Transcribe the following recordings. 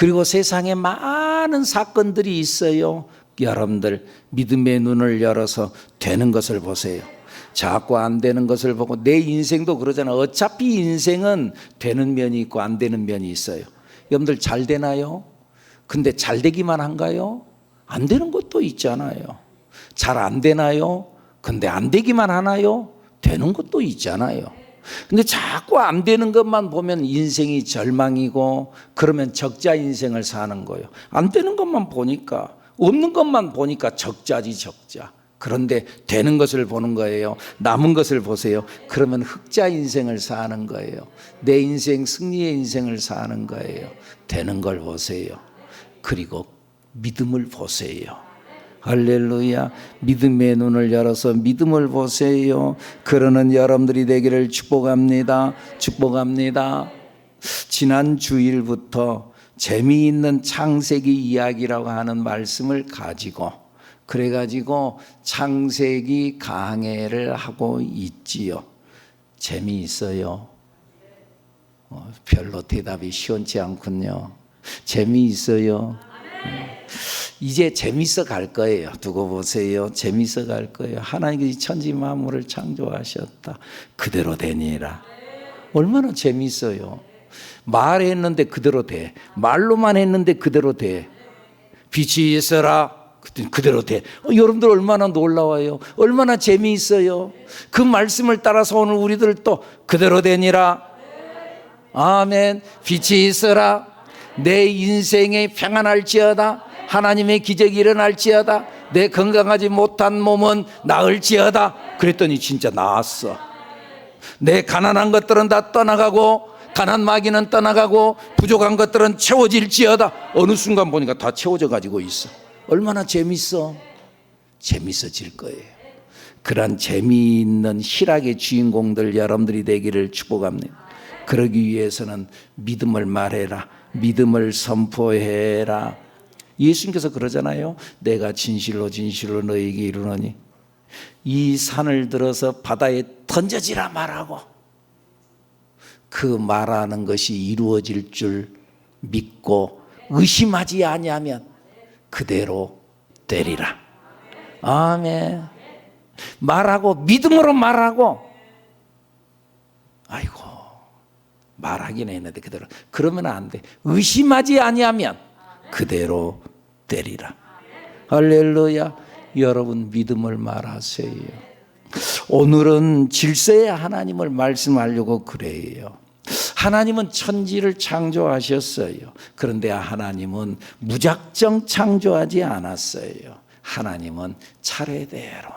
그리고 세상에 많은 사건들이 있어요. 여러분들 믿음의 눈을 열어서 되는 것을 보세요. 자꾸 안 되는 것을 보고, 내 인생도 그러잖아. 어차피 인생은 되는 면이 있고 안 되는 면이 있어요. 여러분들 잘 되나요? 근데 잘 되기만 한가요? 안 되는 것도 있잖아요. 잘 안 되나요? 근데 안 되기만 하나요? 되는 것도 있잖아요. 근데 자꾸 안 되는 것만 보면 인생이 절망이고, 그러면 적자 인생을 사는 거예요. 안 되는 것만 보니까, 없는 것만 보니까 적자지, 적자. 그런데 되는 것을 보는 거예요. 남은 것을 보세요. 그러면 흑자 인생을 사는 거예요. 내 인생, 승리의 인생을 사는 거예요. 되는 걸 보세요. 그리고 믿음을 보세요. 할렐루야. 믿음의 눈을 열어서 믿음을 보세요. 그러는 여러분들이 되기를 축복합니다. 축복합니다. 지난 주일부터 재미있는 창세기 이야기라고 하는 말씀을 가지고, 그래가지고 창세기 강해를 하고 있지요. 재미있어요? 별로 대답이 시원치 않군요. 재미있어요? 이제 재밌어 갈 거예요. 두고 보세요. 재밌어 갈 거예요. 하나님이 천지 만물을 창조하셨다. 그대로 되니라. 얼마나 재밌어요. 말했는데 그대로 돼. 말로만 했는데 그대로 돼. 빛이 있어라. 그대로 돼. 여러분들 얼마나 놀라워요. 얼마나 재미있어요. 그 말씀을 따라서 오늘 우리들 또 그대로 되니라. 아멘. 빛이 있어라. 내 인생에 평안할지어다. 하나님의 기적이 일어날지어다. 내 건강하지 못한 몸은 나을지어다. 그랬더니 진짜 나았어. 내 가난한 것들은 다 떠나가고, 가난 마귀는 떠나가고, 부족한 것들은 채워질지어다. 어느 순간 보니까 다 채워져 가지고 있어. 얼마나 재밌어. 재밌어질 거예요. 그런 재미있는 희락의 주인공들 여러분들이 되기를 축복합니다. 그러기 위해서는 믿음을 말해라. 믿음을 선포해라. 예수님께서 그러잖아요. 내가 진실로 진실로 너에게 이르노니 이 산을 들어서 바다에 던져지라 말하고, 그 말하는 것이 이루어질 줄 믿고 의심하지 아니하면 그대로 되리라. 아멘. 말하고, 믿음으로 말하고. 아이고, 말하긴 했는데 그대로. 그러면 안 돼. 의심하지 아니하면 그대로 되리라. 할렐루야. 여러분 믿음을 말하세요. 오늘은 질서의 하나님을 말씀하려고 그래요. 하나님은 천지를 창조하셨어요. 그런데 하나님은 무작정 창조하지 않았어요. 하나님은 차례대로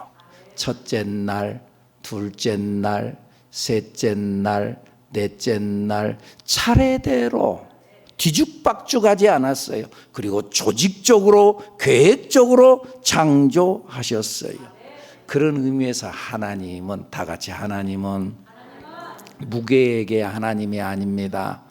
첫째 날, 둘째 날, 셋째 날, 넷째 날 차례대로 뒤죽박죽하지 않았어요. 그리고 조직적으로, 계획적으로 창조하셨어요. 그런 의미에서 하나님은, 다 같이 하나님은 무계획의 하나님이 아닙니다.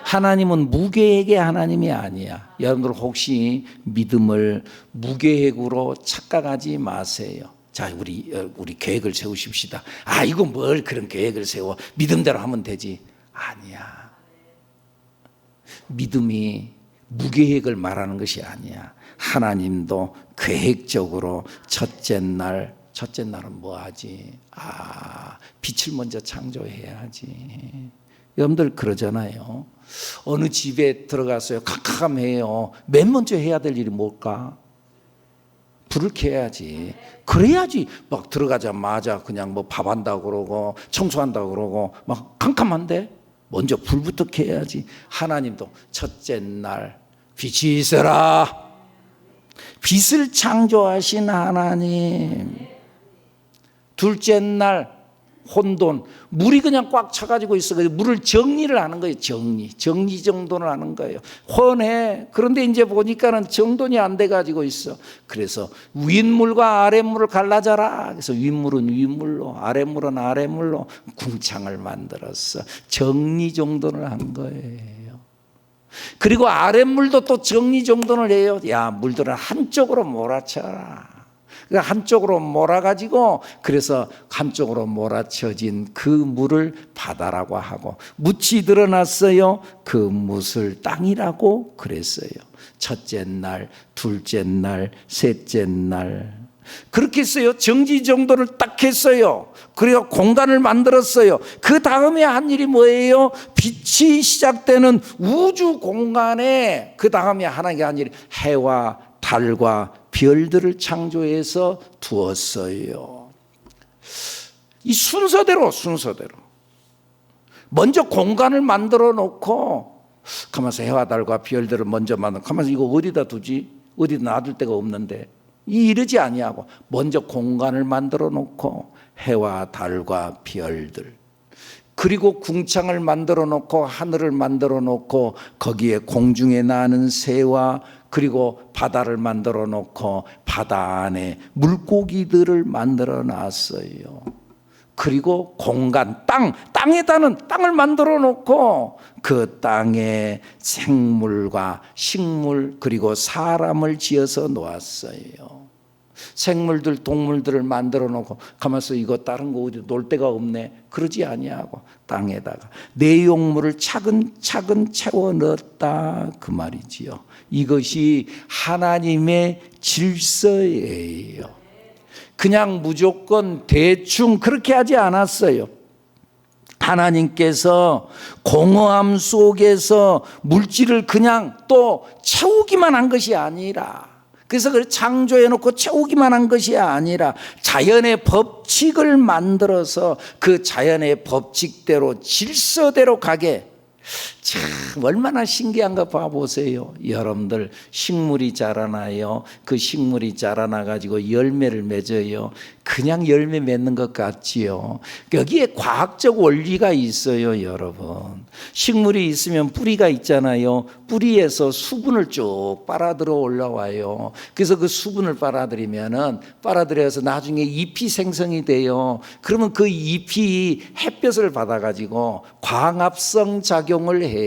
하나님은 무계획의 하나님이 아니야. 여러분들 혹시 믿음을 무계획으로 착각하지 마세요. 자, 우리 계획을 세우십시다. 아, 이거 뭘 그런 계획을 세워. 믿음대로 하면 되지. 아니야. 믿음이 무계획을 말하는 것이 아니야. 하나님도 계획적으로 첫째 날은 뭐 하지? 빛을 먼저 창조해야지. 여러분들 그러잖아요. 어느 집에 들어갔어요. 캄캄해요. 맨 먼저 해야 될 일이 뭘까? 불을 켜야지. 그래야지 막 들어가자마자 그냥 뭐 밥한다고 그러고 청소한다고 그러고 막 캄캄한데 먼저 불부터 켜야지. 하나님도 첫째 날 빛이 있어라. 빛을 창조하신 하나님. 둘째 날 혼돈, 물이 그냥 꽉 차가지고 있어. 물을 정리를 하는 거예요. 정리 정돈을 하는 거예요. 훤해. 그런데 이제 보니까는 정돈이 안 돼가지고 있어. 그래서 윗물과 아랫물을 갈라져라. 그래서 윗물은 윗물로, 아랫물은 아랫물로 궁창을 만들었어. 정리 정돈을 한 거예요. 그리고 아랫물도 또 정리 정돈을 해요. 야, 물들은 한쪽으로 몰아쳐라. 한쪽으로 몰아가지고 그래서 한쪽으로 몰아쳐진 그 물을 바다라고 하고 묻이 드러났어요. 그 묻을 땅이라고 그랬어요. 첫째 날, 둘째 날, 셋째 날 그렇게 했어요. 정지정돈을 딱 했어요. 그래서 공간을 만들었어요. 그 다음에 한 일이 뭐예요? 빛이 시작되는 우주 공간에 그 다음에 하나님이 한 일이 해와 달과 별들을 창조해서 두었어요. 이 순서대로 먼저 공간을 만들어 놓고 가만있어 해와 달과 별들을 먼저 만들어 가만있어 이거 어디다 두지? 어디다 놔둘 데가 없는데 이러지 아니하고 먼저 공간을 만들어 놓고 해와 달과 별들 그리고 궁창을 만들어 놓고 하늘을 만들어 놓고 거기에 공중에 나는 새와 그리고 바다를 만들어 놓고 바다 안에 물고기들을 만들어 놨어요. 그리고 공간 땅에다는 땅을 만들어 놓고 그 땅에 생물과 식물 그리고 사람을 지어서 놓았어요. 생물들 동물들을 만들어 놓고 가만있어 이거 다른 거 어디 놀 데가 없네 그러지 아니하고 땅에다가 내용물을 차근차근 채워 넣었다 그 말이지요. 이것이 하나님의 질서예요. 그냥 무조건 대충 그렇게 하지 않았어요. 하나님께서 공허함 속에서 물질을 그냥 또 채우기만 한 것이 아니라 그래서 그걸 창조해놓고 채우기만 한 것이 아니라 자연의 법칙을 만들어서 그 자연의 법칙대로 질서대로 가게 참 얼마나 신기한가 봐보세요. 여러분들 식물이 자라나요. 그 식물이 자라나 가지고 열매를 맺어요. 그냥 열매 맺는 것 같지요. 여기에 과학적 원리가 있어요. 여러분 식물이 있으면 뿌리가 있잖아요. 뿌리에서 수분을 쭉 빨아들여 올라와요. 그래서 그 수분을 빨아들여서 나중에 잎이 생성이 돼요. 그러면 그 잎이 햇볕을 받아가지고 광합성 작용을 해요.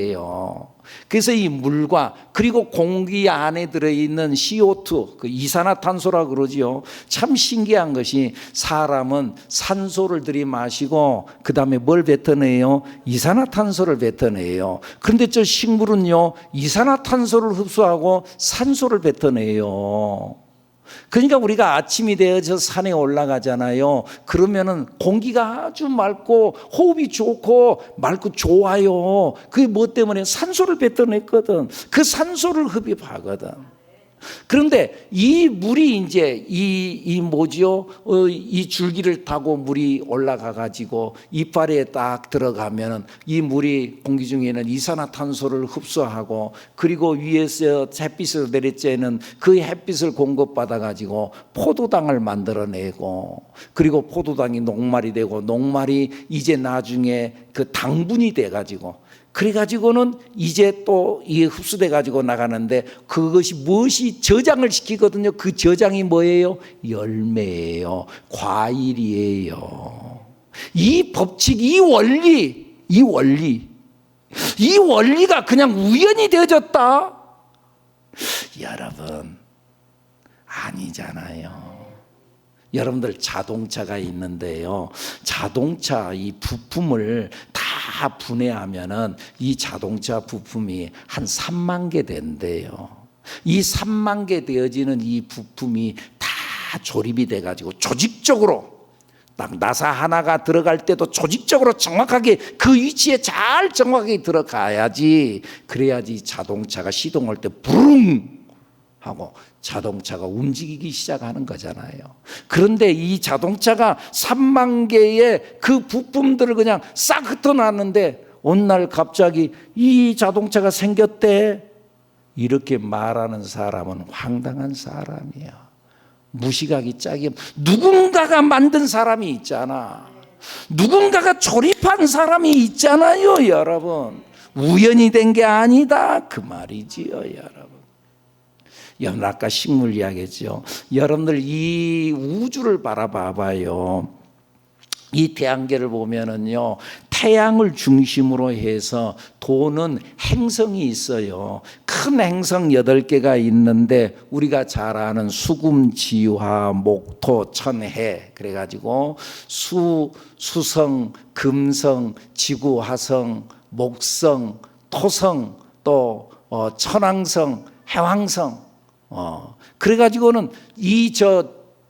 그래서 이 물과 그리고 공기 안에 들어있는 CO2 그 이산화탄소라 그러지요. 참 신기한 것이 사람은 산소를 들이마시고 그 다음에 뭘 뱉어내요? 이산화탄소를 뱉어내요. 그런데 저 식물은요 이산화탄소를 흡수하고 산소를 뱉어내요. 그러니까 우리가 아침이 되어서 산에 올라가잖아요. 그러면은 공기가 아주 맑고 호흡이 좋고 맑고 좋아요. 그게 뭐 때문에? 산소를 뱉어냈거든. 그 산소를 흡입하거든. 그런데 이 물이 이제 이 줄기를 타고 물이 올라가 가지고 이파리에 딱 들어가면은 이 물이 공기 중에는 이산화탄소를 흡수하고 그리고 위에서 햇빛을 내리쬐는 그 햇빛을 공급받아 가지고 포도당을 만들어내고 그리고 포도당이 녹말이 되고 녹말이 이제 나중에 그 당분이 돼 가지고 그래가지고는 이제 또 이게 흡수돼 가지고 나가는데 그것이 무엇이 저장을 시키거든요. 그 저장이 뭐예요? 열매예요. 과일이에요. 이 법칙, 이 원리가 그냥 우연히 되어졌다? 여러분 아니잖아요. 여러분들 자동차가 있는데요. 자동차 이 부품을 다 분해하면은 이 자동차 부품이 한 3만 개 된대요. 이 3만 개 되어지는 이 부품이 다 조립이 돼 가지고 조직적으로 딱 나사 하나가 들어갈 때도 조직적으로 정확하게 그 위치에 잘 정확하게 들어가야지. 그래야지 자동차가 시동할 때 부릉 하고 자동차가 움직이기 시작하는 거잖아요. 그런데 이 자동차가 3만 개의 그 부품들을 그냥 싹 흩어놨는데 어느 날 갑자기 이 자동차가 생겼대. 이렇게 말하는 사람은 황당한 사람이야. 무시가기 짝이 누군가가 만든 사람이 있잖아. 누군가가 조립한 사람이 있잖아요, 여러분. 우연히 된 게 아니다 그 말이지요, 여러분. 여러분 아까 식물 이야기했죠. 여러분들 이 우주를 바라봐봐요. 이 태양계를 보면은요, 태양을 중심으로 해서 도는 행성이 있어요. 큰 행성 8개가 있는데 우리가 잘 아는 수금, 지화, 목토, 천해, 그래가지고 수성, 금성, 지구, 화성, 목성, 토성, 또 천왕성, 해왕성. 그래가지고는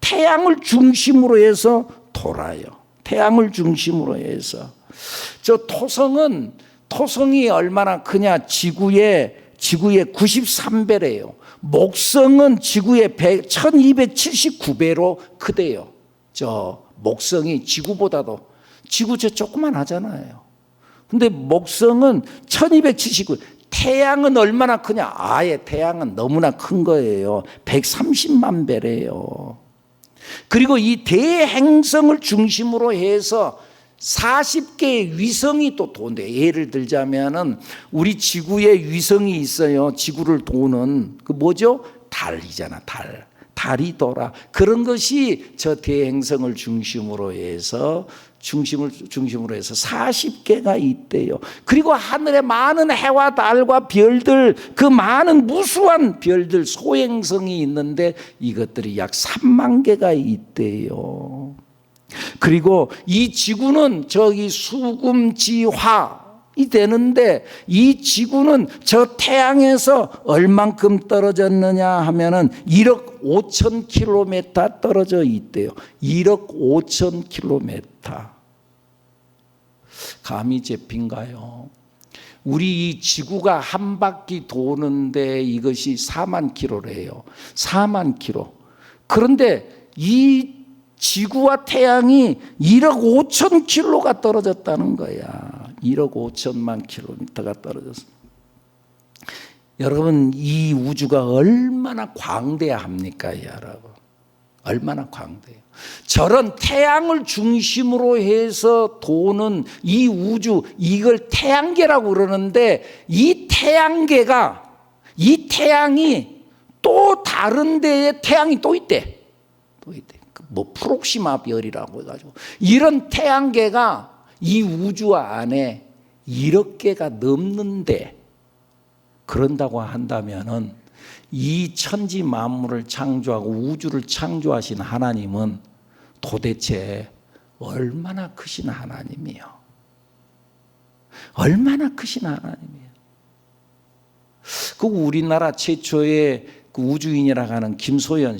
태양을 중심으로 해서 돌아요. 태양을 중심으로 해서. 토성이 얼마나 크냐? 지구의 93배래요. 목성은 지구의 1279배로 크대요. 목성이 지구 조그만 하잖아요. 근데 목성은 1279. 태양은 얼마나 크냐? 아예 태양은 너무나 큰 거예요. 130만 배래요. 그리고 이 대행성을 중심으로 해서 40개의 위성이 또 돈대. 예를 들자면은 우리 지구에 위성이 있어요. 지구를 도는 그 뭐죠? 달이잖아. 달이 돌아. 그런 것이 저 대행성을 중심으로 해서 40개가 있대요. 그리고 하늘에 많은 해와 달과 별들, 그 많은 무수한 별들, 소행성이 있는데 이것들이 약 3만 개가 있대요. 그리고 이 지구는 수금지화이 되는데 이 지구는 저 태양에서 얼만큼 떨어졌느냐 하면은 1억 5천 킬로미터 떨어져 있대요. 1억 5천 킬로미터. 감이 잡힌가요? 우리 이 지구가 한 바퀴 도는데 이것이 4만 킬로래요. 4만 킬로. 그런데 이 지구와 태양이 1억 5천 킬로가 떨어졌다는 거야. 1억 5천만 킬로미터가 떨어졌어. 여러분, 이 우주가 얼마나 광대합니까, 여러분? 얼마나 광대해요. 저런 태양을 중심으로 해서 도는 이 우주, 이걸 태양계라고 그러는데 이 태양이 또 다른 데에 태양이 또 있대. 프록시마 별이라고 해가지고 이런 태양계가 이 우주 안에 1억 개가 넘는데, 그런다고 한다면은 이 천지 만물을 창조하고 우주를 창조하신 하나님은 도대체 얼마나 크신 하나님이에요. 얼마나 크신 하나님이에요. 그 우리나라 최초의 그 우주인이라고 하는 김소연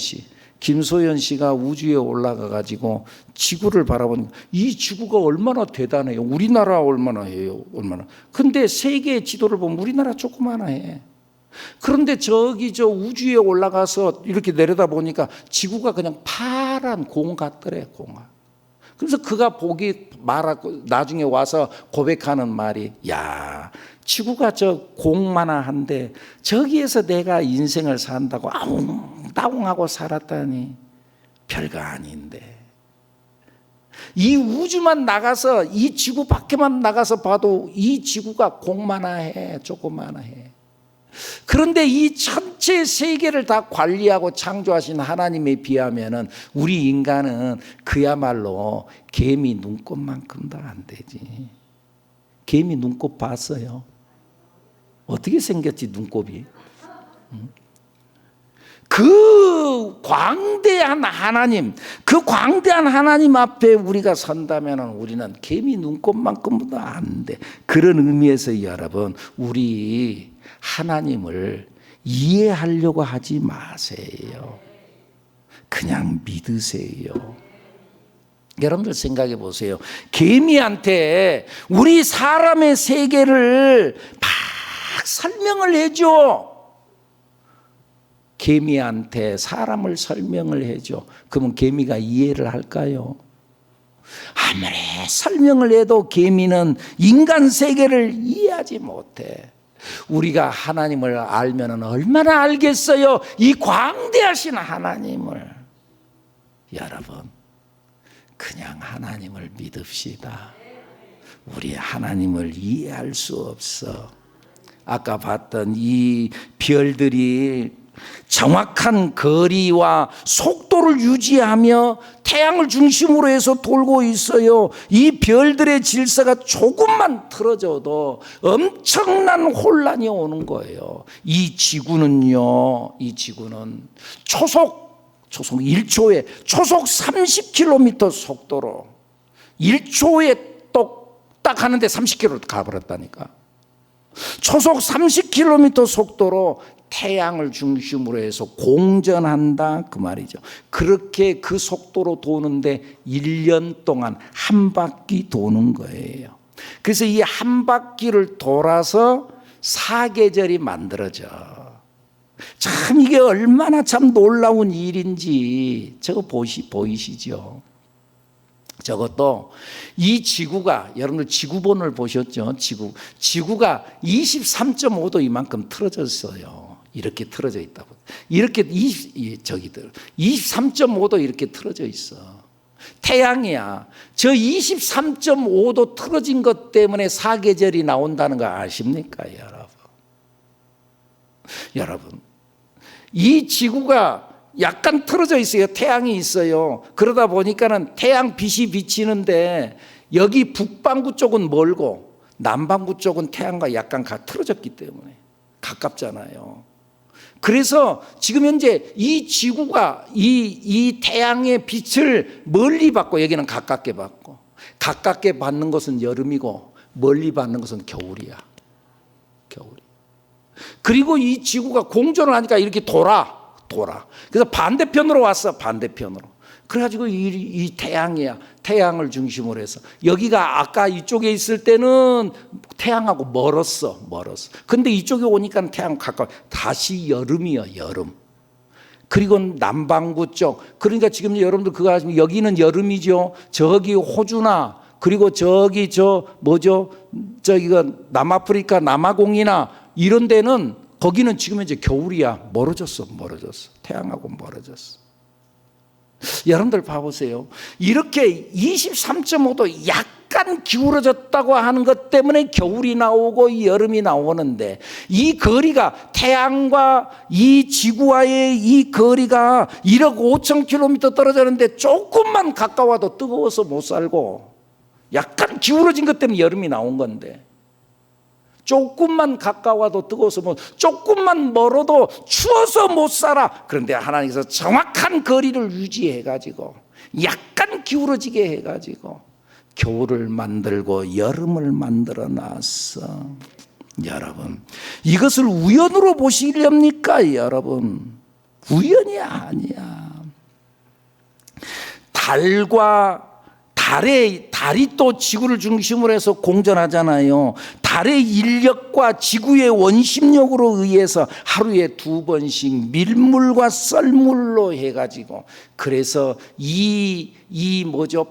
씨가 우주에 올라가 가지고 지구를 바라보니까 이 지구가 얼마나 대단해요. 우리나라 얼마나 해요. 근데 세계의 지도를 보면 우리나라 조그마나 해. 그런데 저 우주에 올라가서 이렇게 내려다 보니까 지구가 그냥 파란 공 같더래, 공화. 그래서 그가 말하고 나중에 와서 고백하는 말이, 야, 지구가 저 공만한데 저기에서 내가 인생을 산다고 아웅다웅하고 살았다니 별거 아닌데. 이 우주만 나가서, 이 지구 밖에만 나가서 봐도 이 지구가 공만해, 조그만해. 그런데 이 전체 세계를 다 관리하고 창조하신 하나님에 비하면은 우리 인간은 그야말로 개미 눈곱만큼도 안 되지. 개미 눈곱 봤어요? 어떻게 생겼지, 눈곱이? 그 광대한 하나님, 그 광대한 하나님 앞에 우리가 선다면 우리는 개미 눈곱만큼도 안 돼. 그런 의미에서 여러분, 우리 하나님을 이해하려고 하지 마세요. 그냥 믿으세요. 여러분들 생각해 보세요. 개미한테 우리 사람의 세계를 막 설명을 해줘. 개미한테 사람을 설명을 해줘. 그러면 개미가 이해를 할까요? 아무리 설명을 해도 개미는 인간 세계를 이해하지 못해. 우리가 하나님을 알면 얼마나 알겠어요? 이 광대하신 하나님을. 여러분, 그냥 하나님을 믿읍시다. 우리 하나님을 이해할 수 없어. 아까 봤던 이 별들이 정확한 거리와 속도를 유지하며 태양을 중심으로 해서 돌고 있어요. 이 별들의 질서가 조금만 틀어져도 엄청난 혼란이 오는 거예요. 이 지구는요, 이 지구는 초속 1초에 초속 30km 속도로 1초에 똑딱 하는데 30km 가버렸다니까. 초속 30km 속도로 태양을 중심으로 해서 공전한다 그 말이죠. 그렇게 그 속도로 도는데 1년 동안 한 바퀴 도는 거예요. 그래서 이 한 바퀴를 돌아서 사계절이 만들어져. 참 이게 얼마나 참 놀라운 일인지 저거 보이시죠? 저것도 이 지구가, 여러분들 지구본을 보셨죠? 지구가 23.5도 이만큼 틀어졌어요. 이렇게 틀어져 있다고. 이렇게 23.5도 이렇게 틀어져 있어. 태양이야. 저 23.5도 틀어진 것 때문에 사계절이 나온다는 거 아십니까, 여러분? 이 지구가 약간 틀어져 있어요. 태양이 있어요. 그러다 보니까는 태양 빛이 비치는데 여기 북반구 쪽은 멀고 남반구 쪽은 태양과 약간 틀어졌기 때문에 가깝잖아요. 그래서 지금 현재 이 지구가 이 태양의 빛을 멀리 받고, 여기는 가깝게 받고, 가깝게 받는 것은 여름이고 멀리 받는 것은 겨울이야. 그리고 이 지구가 공전을 하니까 이렇게 돌아. 그래서 반대편으로 왔어. 반대편으로. 그래가지고 이 태양이야. 태양을 중심으로 해서 여기가 아까 이쪽에 있을 때는 태양하고 멀었어. 근데 이쪽에 오니까 태양 가까워. 다시 여름이야. 여름. 그리고 남반구 쪽, 그러니까 지금 여러분들 그거 아시면 여기는 여름이죠. 저기 호주나, 그리고 저기 저기가 남아프리카 남아공이나 이런 데는, 거기는 지금 이제 겨울이야. 멀어졌어. 태양하고 멀어졌어. 여러분들 봐보세요. 이렇게 23.5도 약간 기울어졌다고 하는 것 때문에 겨울이 나오고 여름이 나오는데, 이 거리가, 태양과 이 지구와의 이 거리가 1억 5천 킬로미터 떨어졌는데 조금만 가까워도 뜨거워서 못 살고, 약간 기울어진 것 때문에 여름이 나온 건데, 조금만 가까워도 뜨거워서 조금만 멀어도 추워서 못 살아. 그런데 하나님께서 정확한 거리를 유지해가지고 약간 기울어지게 해가지고 겨울을 만들고 여름을 만들어 놨어. 여러분, 이것을 우연으로 보시렵니까? 여러분, 우연이 아니야. 달이 또 지구를 중심으로 해서 공전하잖아요. 달의 인력과 지구의 원심력으로 의해서 하루에 2번씩 밀물과 썰물로 해가지고, 그래서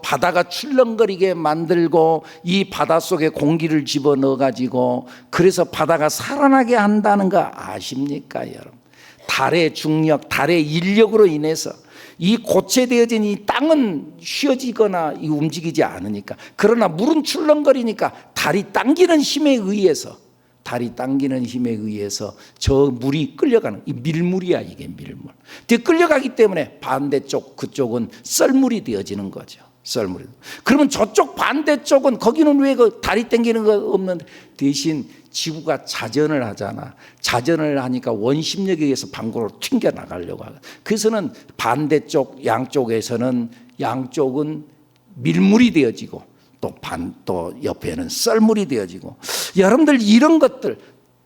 바다가 출렁거리게 만들고 이 바닷속에 공기를 집어넣어가지고, 그래서 바다가 살아나게 한다는 거 아십니까, 여러분? 달의 중력, 달의 인력으로 인해서 이 고체되어진 이 땅은 쉬어지거나 움직이지 않으니까, 그러나 물은 출렁거리니까 달이 당기는 힘에 의해서 저 물이 끌려가는, 이 밀물이야. 이게 밀물. 끌려가기 때문에 반대쪽, 그쪽은 썰물이 되어지는 거죠. 썰물이. 그러면 저쪽 반대쪽은, 거기는 왜 그 달이 당기는 거 없는데, 대신 지구가 자전을 하잖아. 자전을 하니까 원심력에 의해서 밖으로 튕겨나가려고 하고, 그래서는 반대쪽 양쪽은 밀물이 되어지고 또 옆에는 썰물이 되어지고. 여러분들, 이런 것들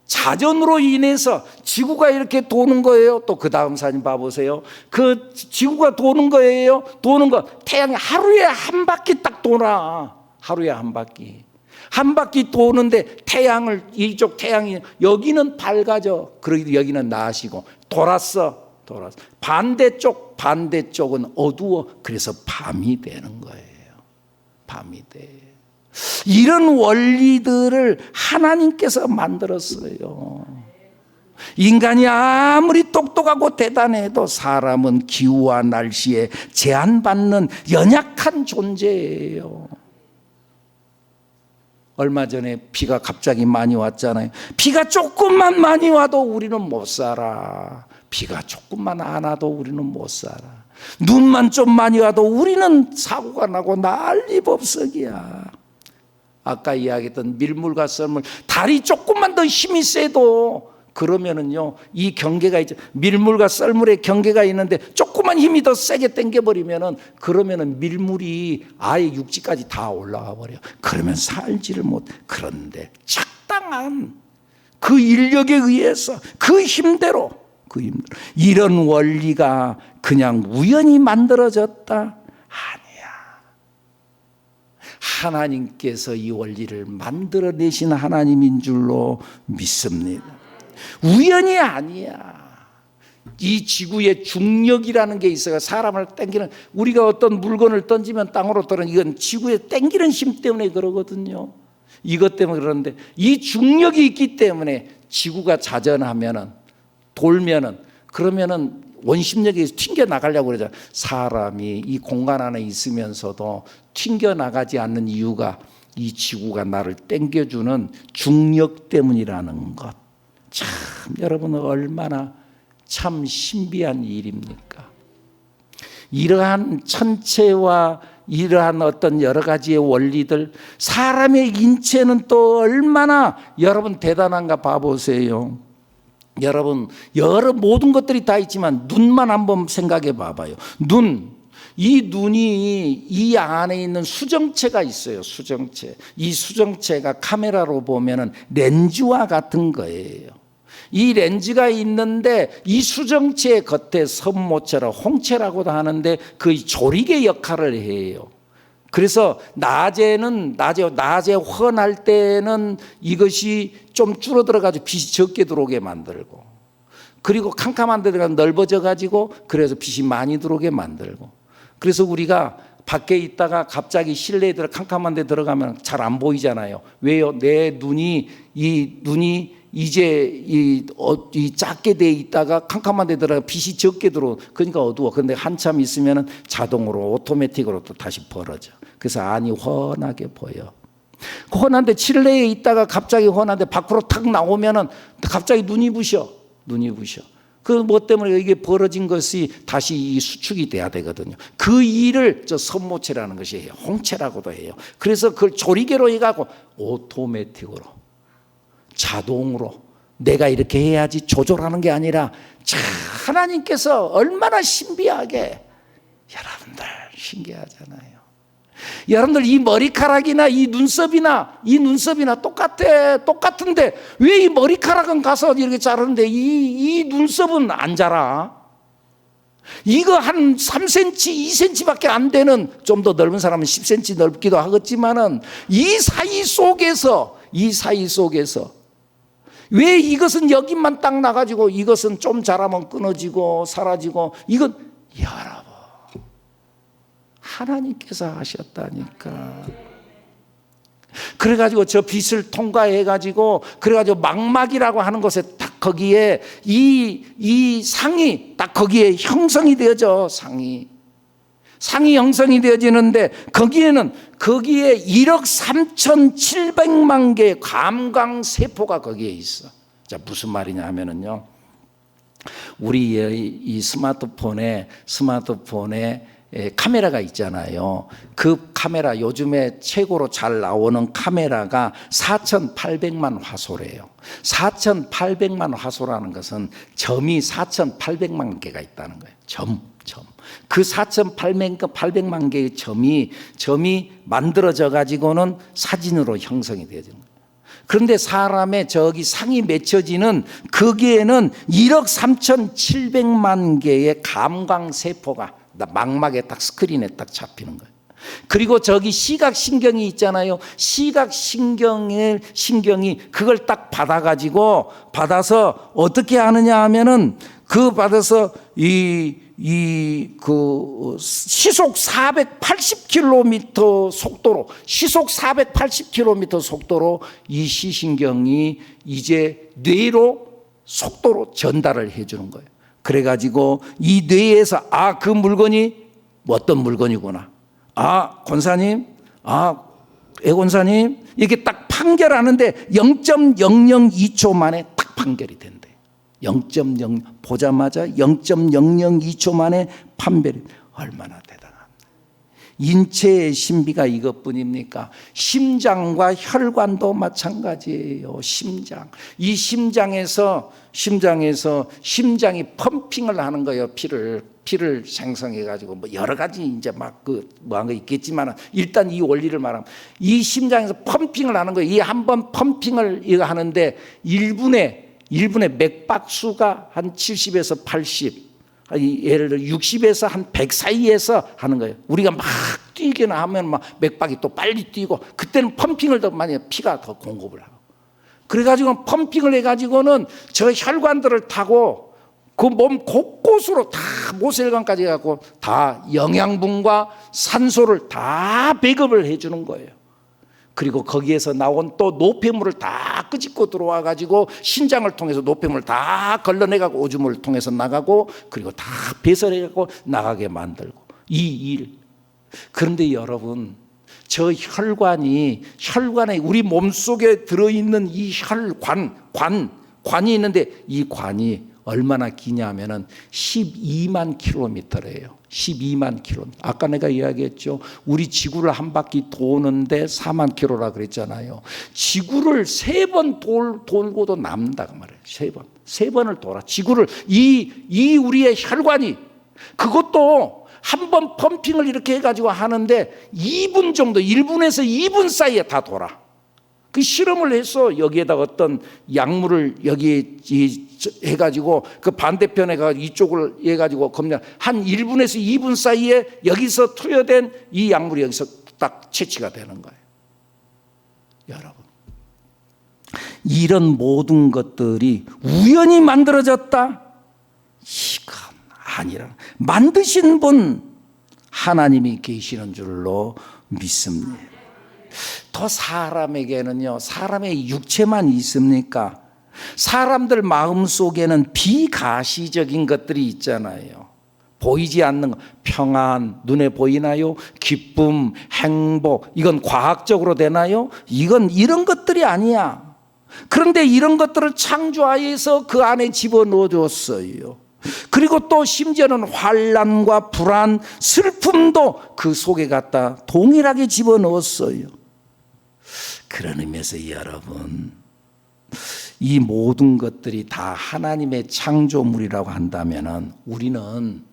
자전으로 인해서 지구가 이렇게 도는 거예요. 또 그 다음 사진 봐보세요. 그 지구가 도는 거예요. 태양이 하루에 한 바퀴 딱 돌아. 하루에 한 바퀴 도는데 이쪽 태양이, 여기는 밝아져. 그러기도 여기는 낮이고, 돌았어. 반대쪽은 어두워. 그래서 밤이 되는 거예요. 밤이 돼. 이런 원리들을 하나님께서 만들었어요. 인간이 아무리 똑똑하고 대단해도 사람은 기후와 날씨에 제한받는 연약한 존재예요. 얼마 전에 비가 갑자기 많이 왔잖아요. 비가 조금만 많이 와도 우리는 못 살아. 비가 조금만 안 와도 우리는 못 살아. 눈만 좀 많이 와도 우리는 사고가 나고 난리법석이야. 아까 이야기했던 밀물과 썰물, 다리 조금만 더 힘이 세도 그러면은요, 이 경계가 있죠. 밀물과 썰물의 경계가 있는데 조금만 힘이 더 세게 당겨버리면은, 그러면은 밀물이 아예 육지까지 다 올라가 버려. 그러면 살지를 못. 그런데 적당한 그 인력에 의해서 그 힘대로 이런 원리가 그냥 우연히 만들어졌다? 아니야. 하나님께서 이 원리를 만들어내신 하나님인 줄로 믿습니다. 우연이 아니야. 이 지구에 중력이라는 게 있어요. 사람을 당기는, 우리가 어떤 물건을 던지면 땅으로 떨어지는, 이건 지구에 당기는 힘 때문에 그러거든요. 이것 때문에 그러는데, 이 중력이 있기 때문에 지구가 자전하면은, 돌면은, 그러면은 원심력에서 튕겨 나가려고 그러잖아. 사람이 이 공간 안에 있으면서도 튕겨 나가지 않는 이유가 이 지구가 나를 당겨주는 중력 때문이라는 것. 참, 여러분, 얼마나 참 신비한 일입니까? 이러한 천체와 이러한 어떤 여러 가지의 원리들, 사람의 인체는 또 얼마나 여러분 대단한가 봐보세요. 여러분, 여러 모든 것들이 다 있지만 눈만 한번 생각해 봐봐요. 이 눈이, 이 안에 있는 수정체가 있어요. 수정체. 이 수정체가 카메라로 보면은 렌즈와 같은 거예요. 이 렌즈가 있는데 이 수정체 겉에 섬모체라 홍채라고도 하는데 그 조리개 역할을 해요. 그래서 낮에 훤할 때는 이것이 좀 줄어들어 가지고 빛이 적게 들어오게 만들고, 그리고 캄캄한 데가 넓어져 가지고 그래서 빛이 많이 들어오게 만들고, 그래서 우리가 밖에 있다가 갑자기 실내에 들어 캄캄한 데 들어가면 잘 안 보이잖아요. 왜요? 내 눈이 이제 이 작게 돼 있다가 캄캄한 데 들어가 빛이 적게 들어오, 그러니까 어두워. 그런데 한참 있으면 자동으로 오토매틱으로 또 다시 벌어져. 그래서 안이 훤하게 보여. 훤한데 실내에 있다가 갑자기 훤한데 밖으로 탁 나오면은 갑자기 눈이 부셔. 그 뭐 때문에 이게 벌어진 것이 다시 이 수축이 돼야 되거든요. 그 일을 저 섬모체라는 것이 해요. 홍채라고도 해요. 그래서 그걸 조리개로 해가고 오토매틱으로, 자동으로 내가 이렇게 해야지 조절하는 게 아니라, 참 하나님께서 얼마나 신비하게, 여러분들 신기하잖아요. 여러분들 이 머리카락이나 이 눈썹이나 똑같은데 왜 이 머리카락은 가서 이렇게 자르는데 이 눈썹은 안 자라? 이거 한 3cm, 2cm밖에 안 되는, 좀 더 넓은 사람은 10cm 넓기도 하겠지만은 이 사이 속에서 왜 이것은 여기만 딱 나가지고 이것은 좀 자라면 끊어지고 사라지고, 이건 여러분 하나님께서 하셨다니까. 그래가지고 저 빛을 통과해가지고, 그래가지고 망막이라고 하는 곳에 딱 거기에 이 상이 딱 거기에 형성이 되어져. 상이 형성이 되어지는데 거기에 1억 3,700만 개의 감광세포가 거기에 있어. 자, 무슨 말이냐 하면은요, 우리 이 스마트폰에 카메라가 있잖아요. 그 카메라, 요즘에 최고로 잘 나오는 카메라가 4,800만 화소래요. 4,800만 화소라는 것은 점이 4,800만 개가 있다는 거예요. 점. 그 4,800만 개의 점이 만들어져 가지고는 사진으로 형성이 되어지는 거예요. 그런데 사람의 저기 상이 맺혀지는 거기에는 1억 3,700만 개의 감광세포가 망막에 딱 스크린에 딱 잡히는 거예요. 그리고 저기 시각신경이 있잖아요. 시각신경이 그걸 딱 받아서 어떻게 하느냐 하면은, 받아서 시속 480km 속도로 이 시신경이 이제 뇌로 속도로 전달을 해주는 거예요. 그래가지고 이 뇌에서 그 물건이 어떤 물건이구나, 권사님, 애권사님, 이렇게 딱 판결하는데 0.002초 만에 딱 판결이 된대. 0.0 보자마자 0.002초 만에 판별이 얼마나 대단합니다. 인체의 신비가 이것뿐입니까? 심장과 혈관도 마찬가지예요. 심장. 이 심장에서 심장이 펌핑을 하는 거예요. 피를 생성해 가지고 뭐 여러 가지 이제 막 뭐한 거 있겠지만 일단 이 원리를 말하면 이 심장에서 펌핑을 하는 거예요. 이 한 번 펌핑을 이거 하는데 1분에 맥박수가 한 70에서 80, 예를 들어 60에서 한 100 사이에서 하는 거예요. 우리가 막 뛰기나 하면 막 맥박이 또 빨리 뛰고 그때는 펌핑을 더 많이 피가 더 공급을 하고 그래가지고 펌핑을 해가지고는 저 혈관들을 타고 그 몸 곳곳으로 다 모세혈관까지 해갖고 다 영양분과 산소를 다 배급을 해주는 거예요. 그리고 거기에서 나온 또 노폐물을 다 끄집고 들어와 가지고 신장을 통해서 노폐물을 다 걸러내 갖고 오줌을 통해서 나가고 그리고 다 배설해 갖고 나가게 만들고 이 일. 그런데 여러분 저 혈관에 우리 몸속에 들어있는 이 관이 있는데 이 관이 얼마나 기냐면은 12만 킬로미터래요. 12만 킬로미터. 아까 내가 이야기했죠. 우리 지구를 한 바퀴 도는데 4만 킬로라 그랬잖아요. 지구를 3번 돌고도 남는다 그 말이에요. 3번. 3번을 돌아. 지구를 이 우리의 혈관이 그것도 한 번 펌핑을 이렇게 해가지고 하는데 2분 정도 1분에서 2분 사이에 다 돌아. 그 실험을 해서 여기에다 어떤 약물을 여기 해가지고 그 반대편에 가 이쪽을 해가지고 검량 한 1분에서 2분 사이에 여기서 투여된 이 약물이 여기서 딱 채취가 되는 거예요. 여러분, 이런 모든 것들이 우연히 만들어졌다? 이건 아니라 만드신 분 하나님이 계시는 줄로 믿습니다. 또 사람에게는요, 사람의 육체만 있습니까? 사람들 마음속에는 비가시적인 것들이 있잖아요. 보이지 않는 것, 평안, 눈에 보이나요? 기쁨, 행복, 이건 과학적으로 되나요? 이건 이런 것들이 아니야. 그런데 이런 것들을 창조하여서 그 안에 집어넣어 줬어요. 그리고 또 심지어는 환난과 불안, 슬픔도 그 속에 갖다 동일하게 집어넣었어요. 그런 의미에서 여러분, 이 모든 것들이 다 하나님의 창조물이라고 한다면 우리는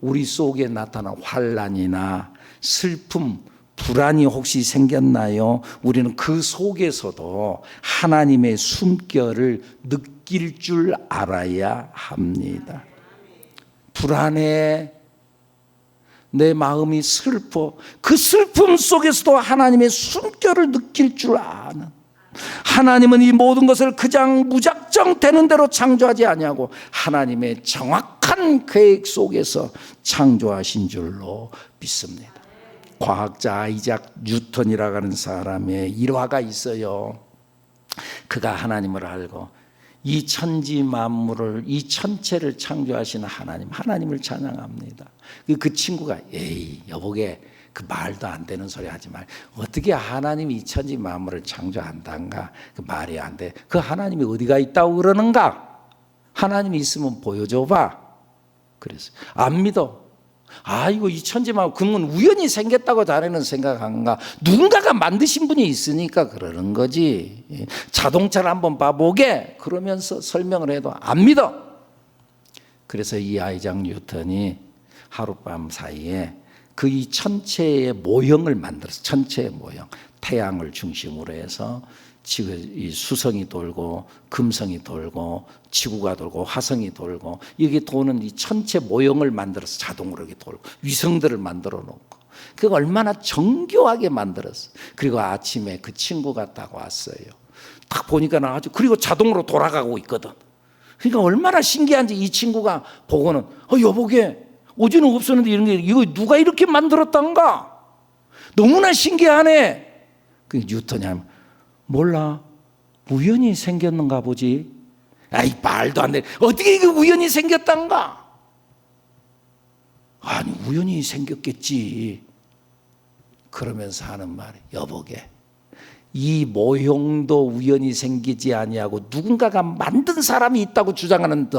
우리 속에 나타난 환난이나 슬픔, 불안이 혹시 생겼나요? 우리는 그 속에서도 하나님의 숨결을 느낄 줄 알아야 합니다. 불안해. 내 마음이 슬퍼. 그 슬픔 속에서도 하나님의 숨결을 느낄 줄 아는. 하나님은 이 모든 것을 그냥 무작정 되는 대로 창조하지 아니하고 하나님의 정확한 계획 속에서 창조하신 줄로 믿습니다. 과학자 아이작 뉴턴이라고 하는 사람의 일화가 있어요. 그가 하나님을 알고 이 천지 만물을, 이 천체를 창조하시는 하나님을 찬양합니다. 그 친구가 에이 여보게 그 말도 안 되는 소리 하지 말. 어떻게 하나님이 이 천지 만물을 창조한단가? 그 말이 안 돼. 그 하나님이 어디가 있다고 그러는가? 하나님이 있으면 보여줘봐. 그래서 안 믿어. 아이고 이 천지 만물 그건 우연히 생겼다고 자네는 생각한가? 누군가가 만드신 분이 있으니까 그러는 거지. 자동차를 한번 봐보게 그러면서 설명을 해도 안 믿어. 그래서 이 아이작 뉴턴이 하룻밤 사이에 그 이 천체의 모형을 만들어서 천체의 모형, 태양을 중심으로 해서 이 수성이 돌고 금성이 돌고 지구가 돌고 화성이 돌고 이게 도는 이 천체 모형을 만들어서 자동으로 이렇게 돌고 위성들을 만들어 놓고 그거 얼마나 정교하게 만들었어. 그리고 아침에 그 친구가 딱 왔어요. 딱 보니까 아주 그리고 자동으로 돌아가고 있거든. 그러니까 얼마나 신기한지 이 친구가 보고는 여보게 어제는 없었는데 이런 게 이거 누가 이렇게 만들었단가? 너무나 신기하네. 그 뉴턴이 하면 몰라. 우연히 생겼는가 보지. 아이 말도 안 돼. 어떻게 이거 우연히 생겼단가? 아니 우연히 생겼겠지. 그러면서 하는 말이 여보게 이 모형도 우연히 생기지 아니하고 누군가가 만든 사람이 있다고 주장하는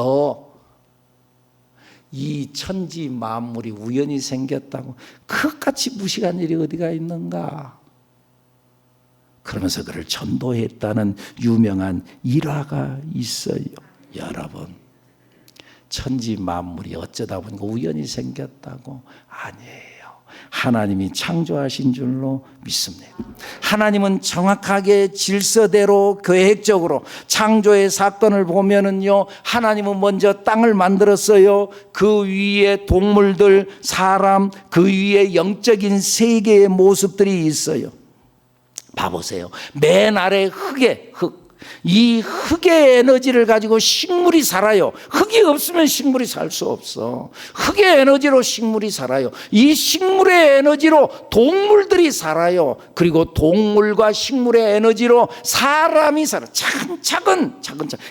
이 천지 만물이 우연히 생겼다고 그것같이 무식한 일이 어디가 있는가? 그러면서 그를 전도했다는 유명한 일화가 있어요. 여러분, 천지 만물이 어쩌다 보니까 우연히 생겼다고? 아니에요. 하나님이 창조하신 줄로 믿습니다. 하나님은 정확하게 질서대로 계획적으로 창조의 사건을 보면은요, 하나님은 먼저 땅을 만들었어요. 그 위에 동물들, 사람, 그 위에 영적인 세계의 모습들이 있어요. 봐보세요. 맨 아래 흙. 이 흙의 에너지를 가지고 식물이 살아요. 흙이 없으면 식물이 살 수 없어. 흙의 에너지로 식물이 살아요. 이 식물의 에너지로 동물들이 살아요. 그리고 동물과 식물의 에너지로 사람이 살아. 차근차근.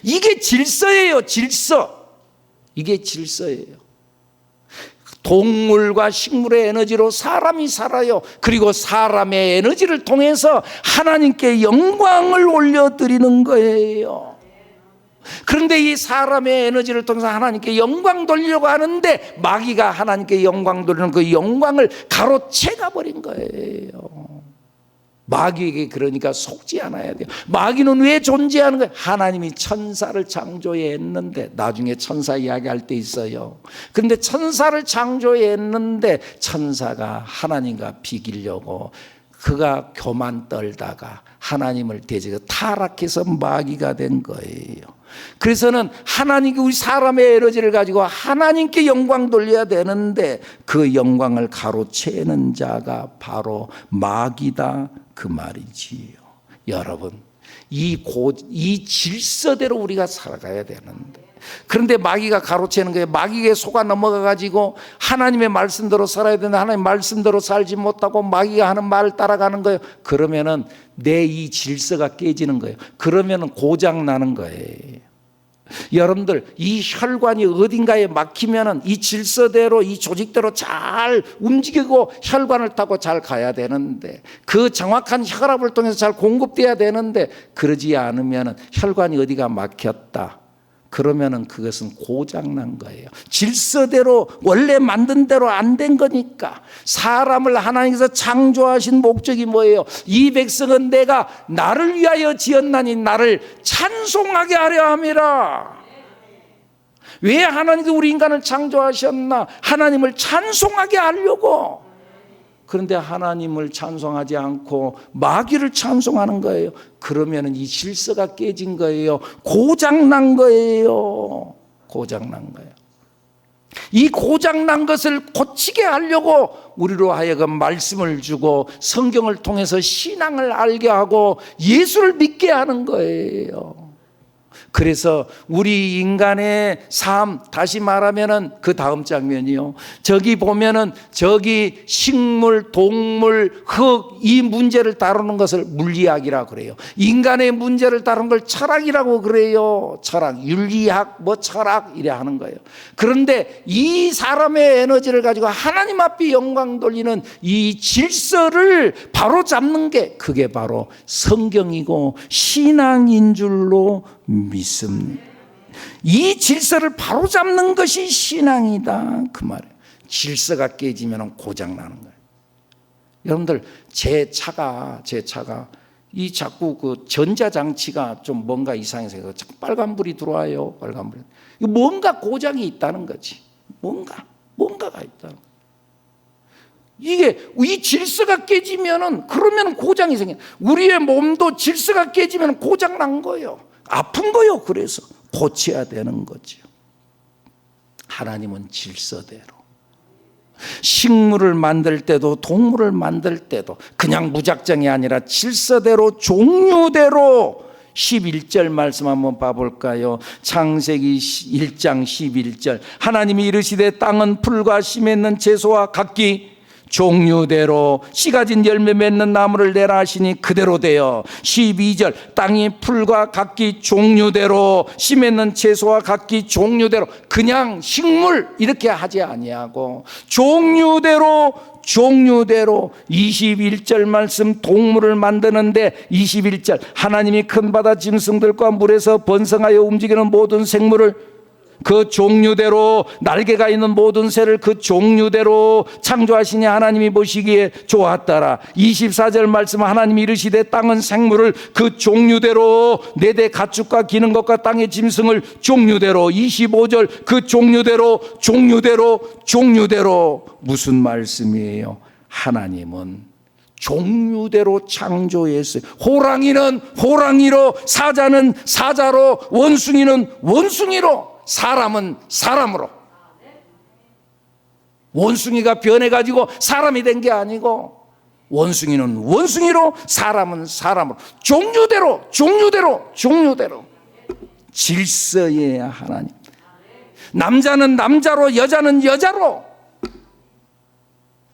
이게 질서예요. 질서. 이게 질서예요. 동물과 식물의 에너지로 사람이 살아요. 그리고 사람의 에너지를 통해서 하나님께 영광을 올려드리는 거예요. 그런데 이 사람의 에너지를 통해서 하나님께 영광 돌리려고 하는데 마귀가 하나님께 영광 돌리는 그 영광을 가로채가 버린 거예요. 마귀에게 그러니까 속지 않아야 돼요. 마귀는 왜 존재하는 거예요? 하나님이 천사를 창조했는데, 나중에 천사 이야기할 때 있어요. 그런데 천사를 창조했는데 천사가 하나님과 비기려고 그가 교만 떨다가 하나님을 대적해 타락해서 마귀가 된 거예요. 그래서는 하나님께 우리 사람의 에너지를 가지고 하나님께 영광 돌려야 되는데 그 영광을 가로채는 자가 바로 마귀다, 그 말이지요. 여러분, 이 질서대로 우리가 살아가야 되는데, 그런데 마귀가 가로채는 거예요. 마귀에 속아 넘어가 가지고 하나님의 말씀대로 살아야 되는데 하나님 말씀대로 살지 못하고 마귀가 하는 말을 따라가는 거예요. 그러면은 내 이 질서가 깨지는 거예요. 그러면은 고장 나는 거예요. 여러분들, 이 혈관이 어딘가에 막히면은 이 질서대로, 이 조직대로 잘 움직이고 혈관을 타고 잘 가야 되는데, 그 정확한 혈압을 통해서 잘 공급돼야 되는데, 그러지 않으면은 혈관이 어디가 막혔다, 그러면은 그것은 고장난 거예요. 질서대로, 원래 만든 대로 안 된 거니까. 사람을 하나님께서 창조하신 목적이 뭐예요? 이 백성은 내가 나를 위하여 지었나니 나를 찬송하게 하려 함이라. 왜 하나님도 우리 인간을 창조하셨나? 하나님을 찬송하게 하려고. 그런데 하나님을 찬송하지 않고 마귀를 찬송하는 거예요. 그러면 이 질서가 깨진 거예요. 고장난 거예요. 고장난 거예요. 이 고장난 것을 고치게 하려고 우리로 하여금 말씀을 주고 성경을 통해서 신앙을 알게 하고 예수를 믿게 하는 거예요. 그래서 우리 인간의 삶, 다시 말하면은 그 다음 장면이요. 저기 보면은 저기 식물, 동물, 흙, 이 문제를 다루는 것을 물리학이라고 그래요. 인간의 문제를 다루는 걸 철학이라고 그래요. 철학, 윤리학, 철학 이래 하는 거예요. 그런데 이 사람의 에너지를 가지고 하나님 앞에 영광 돌리는 이 질서를 바로 잡는 게 그게 바로 성경이고 신앙인 줄로 믿습니다. 이 질서를 바로 잡는 것이 신앙이다, 그 말이에요. 질서가 깨지면 고장나는 거예요. 여러분들, 제 차가 이 자꾸 그 전자장치가 좀 뭔가 이상해서 자꾸 빨간불이 들어와요. 빨간불이. 뭔가 고장이 있다는 거지. 뭔가가 있다는 거예요. 이게 이 질서가 깨지면은 그러면 고장이 생겨. 우리의 몸도 질서가 깨지면 고장 난 거예요. 아픈 거요. 그래서 고쳐야 되는 거죠. 하나님은 질서대로, 식물을 만들 때도 동물을 만들 때도 그냥 무작정이 아니라 질서대로, 종류대로. 11절 말씀 한번 봐볼까요? 창세기 1장 11절. 하나님이 이르시되 땅은 풀과 씨 맺는 채소와 각기 종류대로 씨 가진 열매 맺는 나무를 내라 하시니 그대로 되어. 12절. 땅이 풀과 각기 종류대로, 씨 맺는 채소와 각기 종류대로, 그냥 식물 이렇게 하지 아니하고 종류대로 종류대로 21절 말씀 동물을 만드는데 21절 하나님이 큰 바다 짐승들과 물에서 번성하여 움직이는 모든 생물을 그 종류대로 날개가 있는 모든 새를 그 종류대로 창조하시니 하나님이 보시기에 좋았더라. 24절 말씀 하나님이 이르시되 땅은 생물을 그 종류대로 네 대 가축과 기는 것과 땅의 짐승을 종류대로 25절 그 종류대로 무슨 말씀이에요? 하나님은 종류대로 창조했어요. 호랑이는 호랑이로, 사자는 사자로, 원숭이는 원숭이로, 사람은 사람으로. 원숭이가 변해가지고 사람이 된 게 아니고 원숭이는 원숭이로, 사람은 사람으로. 종류대로 질서의 하나님. 남자는 남자로, 여자는 여자로.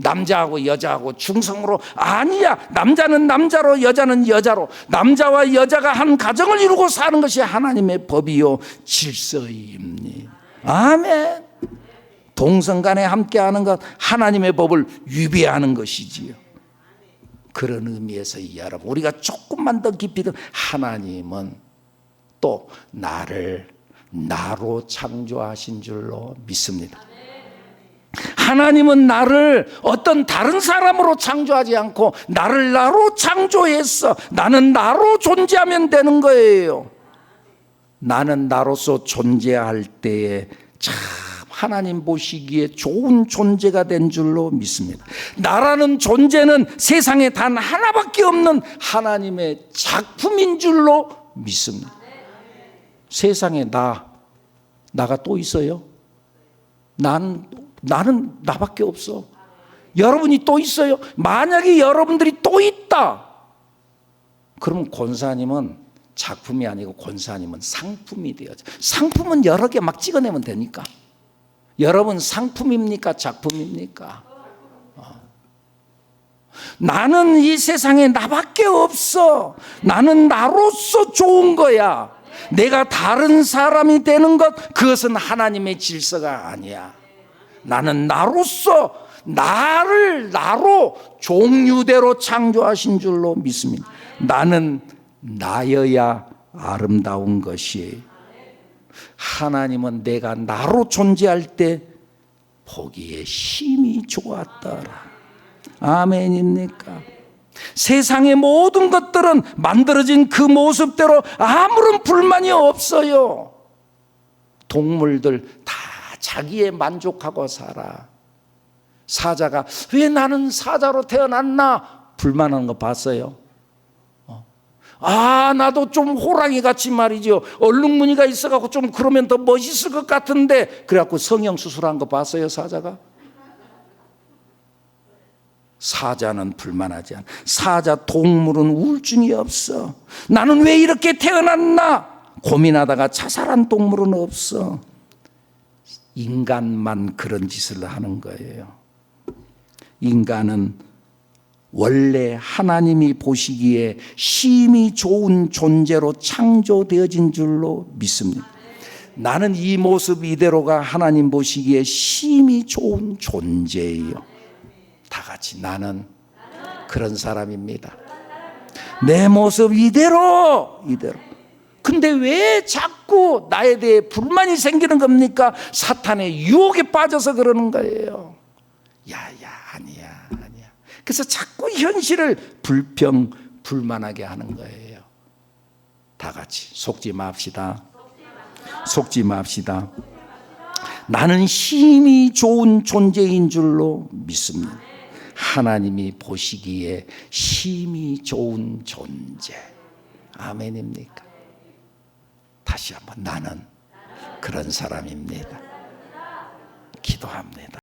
남자하고 여자하고 중성으로 아니야. 남자는 남자로, 여자는 여자로. 남자와 여자가 한 가정을 이루고 사는 것이 하나님의 법이요 질서입니다. 아멘. 동성간에 함께하는 것 하나님의 법을 위배하는 것이지요. 그런 의미에서 여러분 우리가 조금만 더 깊이 하나님은 또 나를 나로 창조하신 줄로 믿습니다. 하나님은 나를 어떤 다른 사람으로 창조하지 않고 나를 나로 창조했어. 나는 나로 존재하면 되는 거예요. 나는 나로서 존재할 때에 참 하나님 보시기에 좋은 존재가 된 줄로 믿습니다. 나라는 존재는 세상에 단 하나밖에 없는 하나님의 작품인 줄로 믿습니다. 세상에 나가 또 있어요? 나는 나밖에 없어. 여러분이 또 있어요? 만약에 여러분들이 또 있다, 그러면 권사님은 작품이 아니고 권사님은 상품이 되어져. 상품은 여러 개 막 찍어내면 되니까. 여러분 상품입니까? 작품입니까? 나는 이 세상에 나밖에 없어. 나는 나로서 좋은 거야. 내가 다른 사람이 되는 것, 그것은 하나님의 질서가 아니야. 나는 나로서 나를 나로 종류대로 창조하신 줄로 믿습니다. 나는 나여야 아름다운 것이. 하나님은 내가 나로 존재할 때 보기에 심히 좋았더라. 아멘입니까? 세상의 모든 것들은 만들어진 그 모습대로 아무런 불만이 없어요. 동물들 다 자기에 만족하고 살아. 사자가 왜 나는 사자로 태어났나 불만하는 거 봤어요? 나도 좀 호랑이 같이 말이죠. 얼룩무늬가 있어갖고 좀 그러면 더 멋있을 것 같은데, 그래갖고 성형수술한 거 봤어요, 사자가? 사자는 불만하지 않아. 사자 동물은 우울증이 없어. 나는 왜 이렇게 태어났나 고민하다가 자살한 동물은 없어. 인간만 그런 짓을 하는 거예요. 인간은 원래 하나님이 보시기에 심히 좋은 존재로 창조되어진 줄로 믿습니다. 나는 이 모습 이대로가 하나님 보시기에 심히 좋은 존재예요. 다 같이 나는 그런 사람입니다. 내 모습 이대로. 근데 왜 자꾸 나에 대해 불만이 생기는 겁니까? 사탄의 유혹에 빠져서 그러는 거예요. 아니야. 그래서 자꾸 현실을 불만하게 하는 거예요. 다 같이 속지 맙시다. 나는 심히 좋은 존재인 줄로 믿습니다. 하나님이 보시기에 심히 좋은 존재. 아멘입니까? 다시 한번 나는 그런 사람입니다. 기도합니다.